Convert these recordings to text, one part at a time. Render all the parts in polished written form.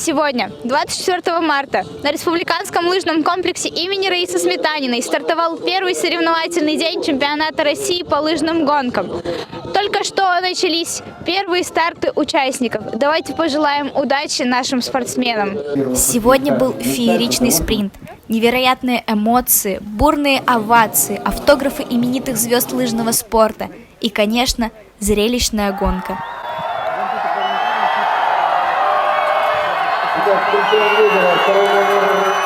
Сегодня, 24 марта, на республиканском лыжном комплексе имени Раисы Сметаниной стартовал первый соревновательный день чемпионата России по лыжным гонкам. Только что начались первые старты участников. Давайте пожелаем удачи нашим спортсменам. Сегодня был фееричный спринт. Невероятные эмоции, бурные овации, автографы именитых звезд лыжного спорта и, конечно, зрелищная гонка.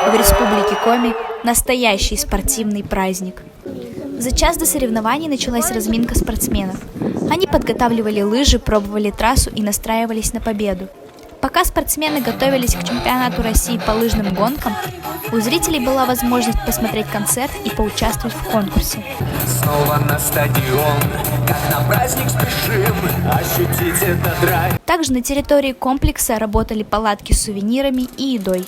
В Республике Коми настоящий спортивный праздник. За час до соревнований началась разминка спортсменов. Они подготавливали лыжи, пробовали трассу и настраивались на победу. Пока спортсмены готовились к чемпионату России по лыжным гонкам, у зрителей была возможность посмотреть концерт и поучаствовать в конкурсе. Снова на стадион, как на праздник спешим, ощутить этот драйв. Также на территории комплекса работали палатки с сувенирами и едой.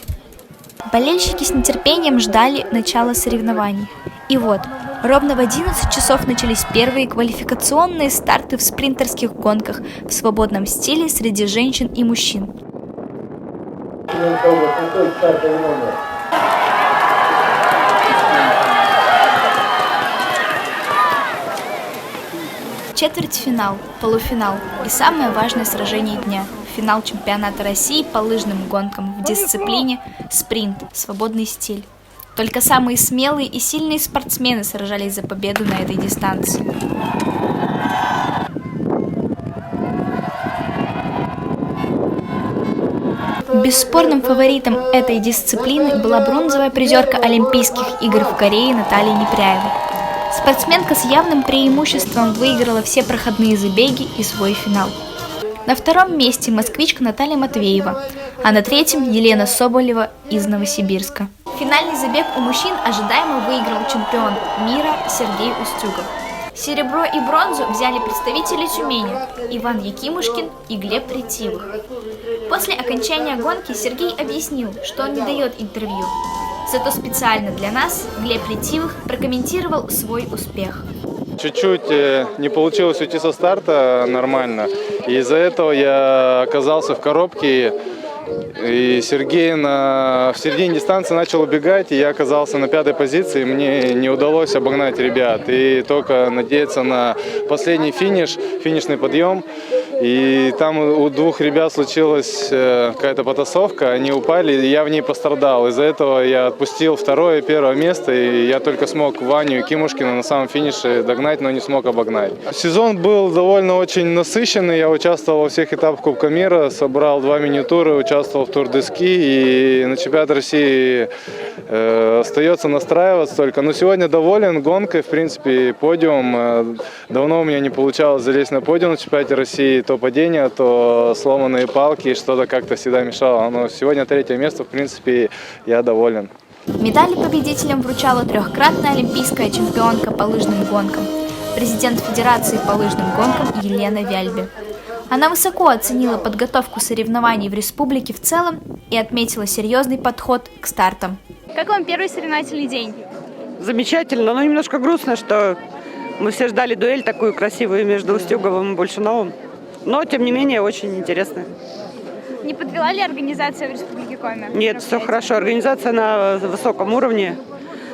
Болельщики с нетерпением ждали начала соревнований. И вот, ровно в 11 часов начались первые квалификационные старты в спринтерских гонках в свободном стиле среди женщин и мужчин. Четвертьфинал, полуфинал и самое важное сражение дня – финал чемпионата России по лыжным гонкам в дисциплине спринт, свободный стиль. Только самые смелые и сильные спортсмены сражались за победу на этой дистанции. Бесспорным фаворитом этой дисциплины была бронзовая призерка Олимпийских игр в Корее Наталья Непряева. Спортсменка с явным преимуществом выиграла все проходные забеги и свой финал. На втором месте москвичка Наталья Матвеева, а на третьем Елена Соболева из Новосибирска. Финальный забег у мужчин ожидаемо выиграл чемпион мира Сергей Устюгов. Серебро и бронзу взяли представители Тюмени Иван Якимушкин и Глеб Ретивых. После окончания гонки Сергей объяснил, что он не дает интервью. Зато специально для нас Глеб Ретивых прокомментировал свой успех. Чуть-чуть не получилось уйти со старта нормально, и из-за этого я оказался в коробке, и Сергей в середине дистанции начал убегать, и я оказался на 5-й позиции, мне не удалось обогнать ребят, и только надеяться на последний финишный подъем. И там у двух ребят случилась какая-то потасовка, они упали, и я в ней пострадал. Из-за этого я отпустил второе и первое место, и я только смог Ваню Якимушкина на самом финише догнать, но не смог обогнать. Сезон был довольно очень насыщенный, я участвовал во всех этапах Кубка мира, собрал 2 мини-тура, участвовал в Тур де Ски, и на чемпионат России остается настраиваться только. Но сегодня доволен гонкой, в принципе, подиум. Давно у меня не получалось залезть на подиум на чемпионате России. То падение, то сломанные палки, что-то как-то всегда мешало. Но сегодня 3-е место, в принципе, я доволен. Медали победителям вручала 3-кратная олимпийская чемпионка по лыжным гонкам, президент Федерации по лыжным гонкам Елена Вяльбе. Она высоко оценила подготовку соревнований в республике в целом и отметила серьезный подход к стартам. Как вам первый соревновательный день? Замечательно, но немножко грустно, что мы все ждали дуэль такую красивую между Устюговым и Большуновым. Но, тем не менее, очень интересно. Не подвела ли организация в Республике Коми? Нет, все хорошо. Организация на высоком уровне.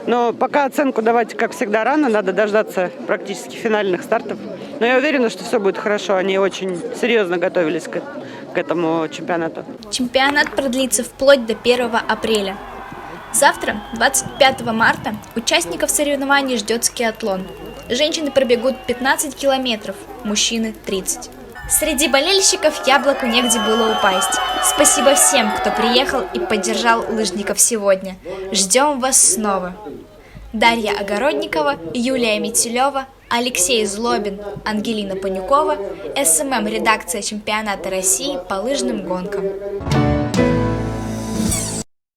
Но пока оценку давать, как всегда, рано. Надо дождаться практически финальных стартов. Но я уверена, что все будет хорошо. Они очень серьезно готовились к этому чемпионату. Чемпионат продлится вплоть до 1 апреля. Завтра, 25 марта, участников соревнований ждет скиатлон. Женщины пробегут 15 километров, мужчины 30. Среди болельщиков яблоку негде было упасть. Спасибо всем, кто приехал и поддержал лыжников сегодня. Ждем вас снова. Дарья Огородникова, Юлия Митилева, Алексей Злобин, Ангелина Панюкова, СММ-редакция чемпионата России по лыжным гонкам.